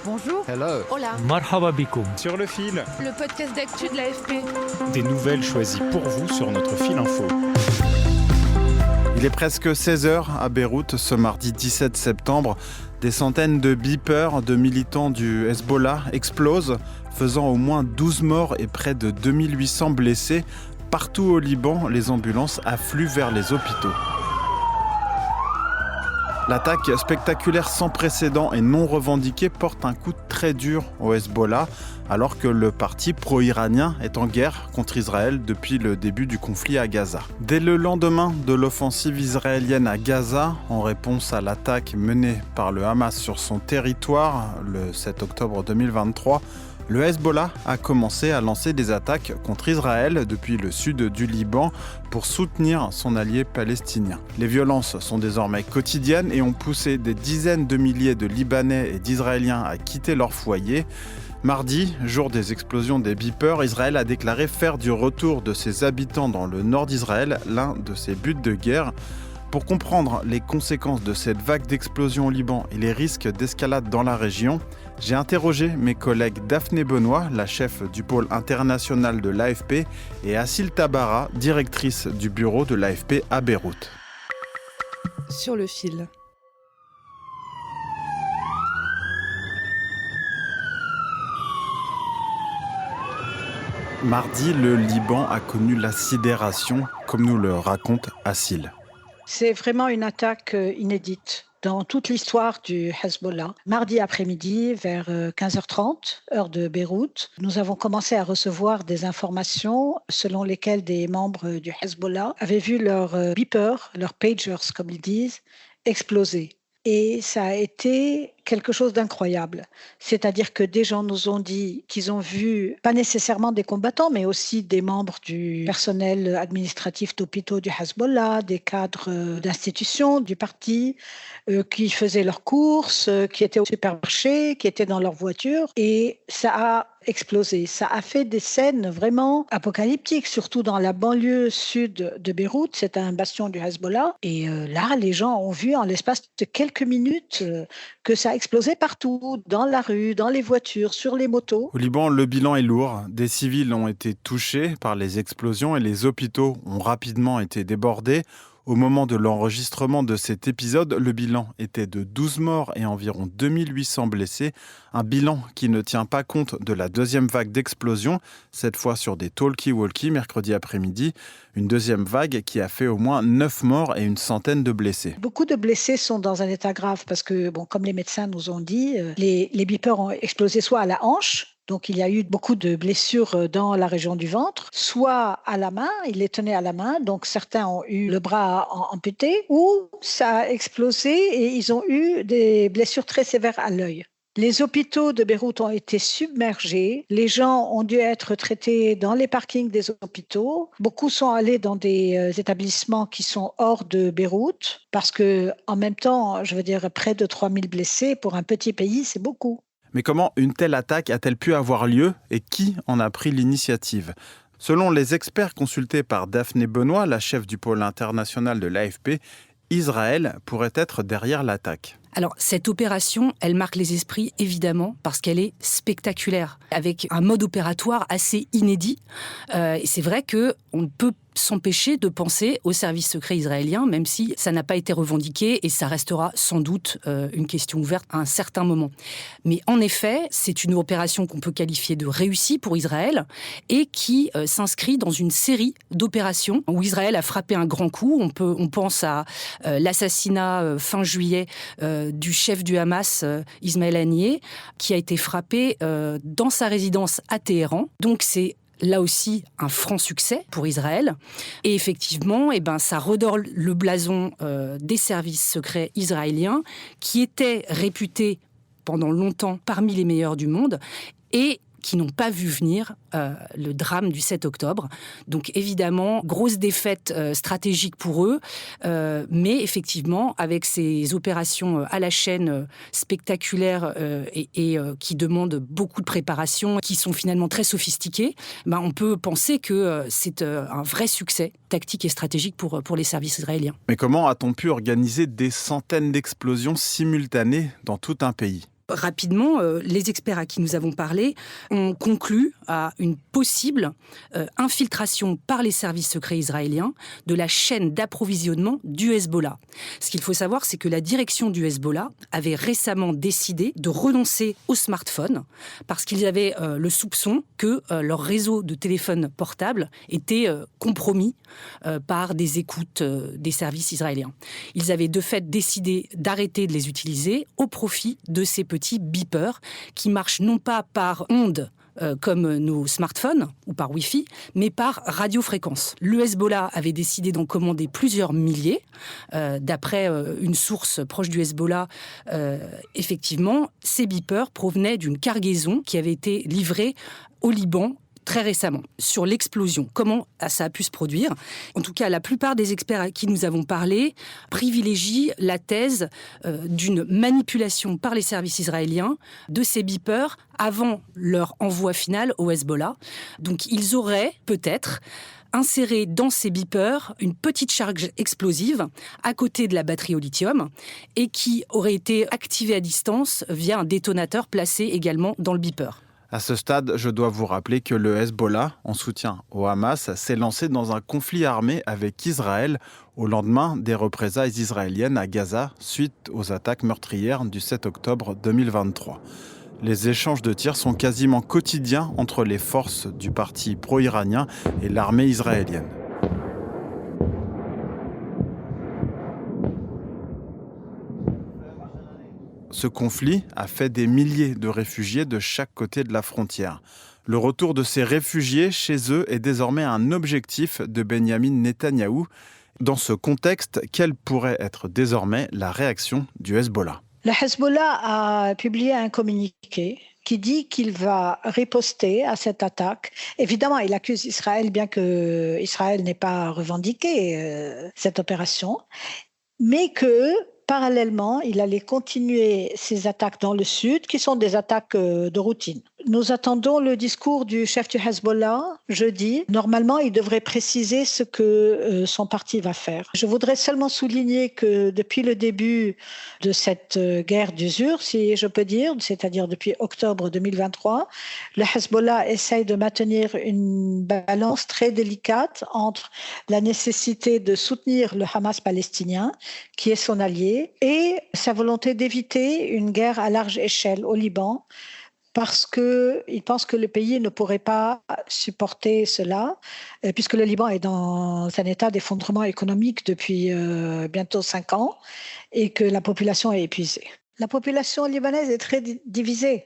Bonjour. Hello. Hola. Marhaba bikoum. Sur le fil, Le podcast d'actu de l'AFP. des nouvelles choisies pour vous sur notre fil info. Il est presque 16h à Beyrouth ce mardi 17 septembre. Des centaines de beepers de militants du Hezbollah explosent, faisant au moins 12 morts et près de 2800 blessés. Partout au Liban, les ambulances affluent vers les hôpitaux. L'attaque spectaculaire sans précédent et non revendiquée porte un coup très dur au Hezbollah, alors que le parti pro-iranien est en guerre contre Israël depuis le début du conflit à Gaza. Dès le lendemain de l'offensive israélienne à Gaza, en réponse à l'attaque menée par le Hamas sur son territoire le 7 octobre 2023, le Hezbollah a commencé à lancer des attaques contre Israël depuis le sud du Liban pour soutenir son allié palestinien. Les violences sont désormais quotidiennes et ont poussé des dizaines de milliers de Libanais et d'Israéliens à quitter leur foyer. Mardi, jour des explosions des beepers, Israël a déclaré faire du retour de ses habitants dans le nord d'Israël l'un de ses buts de guerre. Pour comprendre les conséquences de cette vague d'explosion au Liban et les risques d'escalade dans la région, j'ai interrogé mes collègues Daphné Benoît, la chef du pôle international de l'AFP, et Assil Tabara, directrice du bureau de l'AFP à Beyrouth. Sur le fil. Mardi, le Liban a connu la sidération, comme nous le raconte Assil. C'est vraiment une attaque inédite dans toute l'histoire du Hezbollah. Mardi après-midi, vers 15h30, heure de Beyrouth, nous avons commencé à recevoir des informations selon lesquelles des membres du Hezbollah avaient vu leurs beepers, leurs pagers comme ils disent, exploser. Et ça a été quelque chose d'incroyable. C'est-à-dire que des gens nous ont dit qu'ils ont vu, pas nécessairement des combattants, mais aussi des membres du personnel administratif d'hôpitaux du Hezbollah, des cadres d'institutions du parti, qui faisaient leurs courses, qui étaient au supermarché, qui étaient dans leur voiture. Et ça a explosé. Ça a fait des scènes vraiment apocalyptiques, surtout dans la banlieue sud de Beyrouth. C'est un bastion du Hezbollah. Et là, les gens ont vu en l'espace de quelques minutes que ça a explosé partout, dans la rue, dans les voitures, sur les motos. Au Liban, le bilan est lourd. Des civils ont été touchés par les explosions et les hôpitaux ont rapidement été débordés. Au moment de l'enregistrement de cet épisode, le bilan était de 12 morts et environ 2800 blessés. Un bilan qui ne tient pas compte de la deuxième vague d'explosions, cette fois sur des talkie-walkie mercredi après-midi. Une deuxième vague qui a fait au moins 9 morts et une centaine de blessés. Beaucoup de blessés sont dans un état grave parce que, comme les médecins nous ont dit, les beepers ont explosé soit à la hanche, donc il y a eu beaucoup de blessures dans la région du ventre, soit à la main, ils les tenaient à la main, donc certains ont eu le bras amputé, ou ça a explosé et ils ont eu des blessures très sévères à l'œil. Les hôpitaux de Beyrouth ont été submergés. Les gens ont dû être traités dans les parkings des hôpitaux. Beaucoup sont allés dans des établissements qui sont hors de Beyrouth parce que, en même temps, près de 3000 blessés pour un petit pays, c'est beaucoup. Mais comment une telle attaque a-t-elle pu avoir lieu et qui en a pris l'initiative ? Selon les experts consultés par Daphné Benoît, la chef du pôle international de l'AFP, Israël pourrait être derrière l'attaque. Alors, cette opération, elle marque les esprits, évidemment, parce qu'elle est spectaculaire, avec un mode opératoire assez inédit. Et c'est vrai qu'on ne peut s'empêcher de penser au service secret israélien, même si ça n'a pas été revendiqué et ça restera sans doute une question ouverte à un certain moment. Mais en effet, c'est une opération qu'on peut qualifier de réussie pour Israël et qui s'inscrit dans une série d'opérations où Israël a frappé un grand coup. On pense à l'assassinat fin juillet du chef du Hamas, Ismaël Haniyeh, qui a été frappé dans sa résidence à Téhéran. Donc c'est là aussi un franc succès pour Israël. Et effectivement, ça redore le blason des services secrets israéliens qui étaient réputés pendant longtemps parmi les meilleurs du monde et qui n'ont pas vu venir le drame du 7 octobre. Donc évidemment, grosse défaite stratégique pour eux, mais effectivement, avec ces opérations à la chaîne spectaculaires et qui demandent beaucoup de préparation, qui sont finalement très sophistiquées, on peut penser que c'est un vrai succès tactique et stratégique pour les services israéliens. Mais comment a-t-on pu organiser des centaines d'explosions simultanées dans tout un pays ? Rapidement, les experts à qui nous avons parlé ont conclu à une possible infiltration par les services secrets israéliens de la chaîne d'approvisionnement du Hezbollah. Ce qu'il faut savoir, c'est que la direction du Hezbollah avait récemment décidé de renoncer aux smartphones parce qu'ils avaient le soupçon que leur réseau de téléphone portable était compromis par des écoutes des services israéliens. Ils avaient de fait décidé d'arrêter de les utiliser au profit de ces petits beepers qui marchent non pas par ondes comme nos smartphones ou par Wi-Fi, mais par radiofréquence. Le Hezbollah avait décidé d'en commander plusieurs milliers. D'après une source proche du Hezbollah, effectivement, ces beepers provenaient d'une cargaison qui avait été livrée au Liban très récemment, sur l'explosion. Comment ça a pu se produire ? En tout cas, la plupart des experts à qui nous avons parlé privilégient la thèse d'une manipulation par les services israéliens de ces beepers avant leur envoi final au Hezbollah. Donc, ils auraient peut-être inséré dans ces beepers une petite charge explosive à côté de la batterie au lithium et qui aurait été activée à distance via un détonateur placé également dans le beeper. À ce stade, je dois vous rappeler que le Hezbollah, en soutien au Hamas, s'est lancé dans un conflit armé avec Israël au lendemain des représailles israéliennes à Gaza suite aux attaques meurtrières du 7 octobre 2023. Les échanges de tirs sont quasiment quotidiens entre les forces du parti pro-iranien et l'armée israélienne. Ce conflit a fait des milliers de réfugiés de chaque côté de la frontière. Le retour de ces réfugiés chez eux est désormais un objectif de Benyamin Netanyahou. Dans ce contexte, quelle pourrait être désormais la réaction du Hezbollah ? Le Hezbollah a publié un communiqué qui dit qu'il va riposter à cette attaque. Évidemment, il accuse Israël, bien que Israël n'ait pas revendiqué cette opération, mais que parallèlement, il allait continuer ses attaques dans le sud, qui sont des attaques de routine. Nous attendons le discours du chef du Hezbollah jeudi. Normalement, il devrait préciser ce que son parti va faire. Je voudrais seulement souligner que depuis le début de cette guerre d'usure, si je peux dire, c'est-à-dire depuis octobre 2023, le Hezbollah essaye de maintenir une balance très délicate entre la nécessité de soutenir le Hamas palestinien, qui est son allié, et sa volonté d'éviter une guerre à large échelle au Liban, parce qu'il pense que le pays ne pourrait pas supporter cela, puisque le Liban est dans un état d'effondrement économique depuis bientôt 5 ans et que la population est épuisée. La population libanaise est très divisée,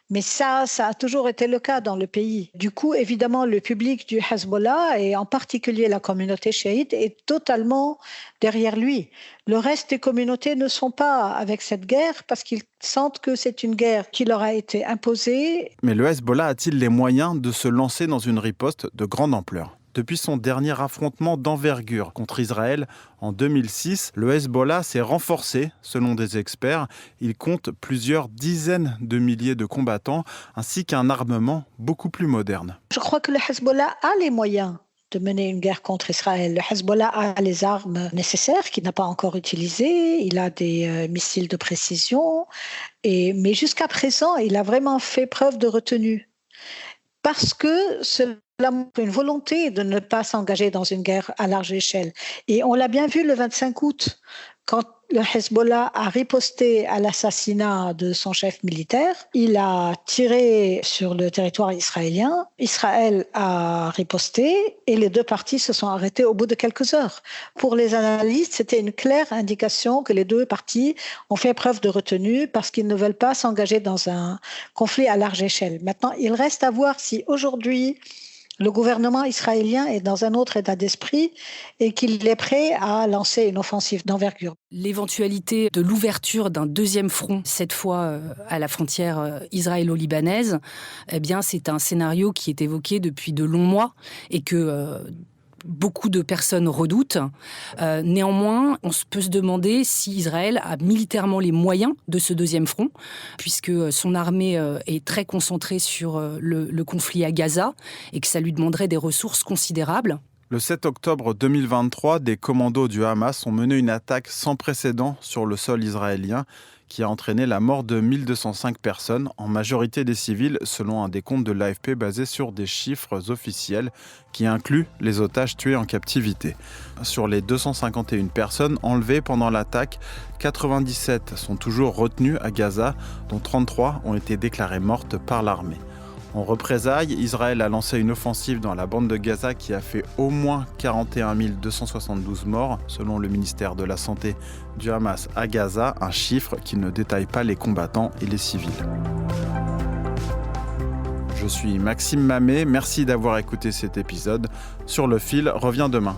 mais ça a toujours été le cas dans le pays. Du coup, évidemment, le public du Hezbollah, et en particulier la communauté chiite, est totalement derrière lui. Le reste des communautés ne sont pas avec cette guerre parce qu'ils sentent que c'est une guerre qui leur a été imposée. Mais le Hezbollah a-t-il les moyens de se lancer dans une riposte de grande ampleur ? Depuis son dernier affrontement d'envergure contre Israël en 2006, le Hezbollah s'est renforcé, selon des experts. Il compte plusieurs dizaines de milliers de combattants, ainsi qu'un armement beaucoup plus moderne. Je crois que le Hezbollah a les moyens de mener une guerre contre Israël. Le Hezbollah a les armes nécessaires qu'il n'a pas encore utilisées. Il a des missiles de précision. Mais jusqu'à présent, il a vraiment fait preuve de retenue. Parce que cela montre une volonté de ne pas s'engager dans une guerre à large échelle. Et on l'a bien vu le 25 août, quand le Hezbollah a riposté à l'assassinat de son chef militaire. Il a tiré sur le territoire israélien. Israël a riposté et les deux parties se sont arrêtées au bout de quelques heures. Pour les analystes, c'était une claire indication que les deux parties ont fait preuve de retenue parce qu'ils ne veulent pas s'engager dans un conflit à large échelle. Maintenant, il reste à voir si aujourd'hui le gouvernement israélien est dans un autre état d'esprit et qu'il est prêt à lancer une offensive d'envergure. L'éventualité de l'ouverture d'un deuxième front, cette fois à la frontière israélo-libanaise, eh bien, c'est un scénario qui est évoqué depuis de longs mois et que beaucoup de personnes redoutent. Néanmoins, on peut se demander si Israël a militairement les moyens de ce deuxième front, puisque son armée est très concentrée sur le conflit à Gaza et que ça lui demanderait des ressources considérables. Le 7 octobre 2023, des commandos du Hamas ont mené une attaque sans précédent sur le sol israélien qui a entraîné la mort de 1205 personnes, en majorité des civils, selon un décompte de l'AFP basé sur des chiffres officiels qui incluent les otages tués en captivité. Sur les 251 personnes enlevées pendant l'attaque, 97 sont toujours retenues à Gaza, dont 33 ont été déclarées mortes par l'armée. En représailles, Israël a lancé une offensive dans la bande de Gaza qui a fait au moins 41 272 morts, selon le ministère de la Santé du Hamas à Gaza, un chiffre qui ne détaille pas les combattants et les civils. Je suis Maxime Mamet, merci d'avoir écouté cet épisode. Sur le fil revient demain.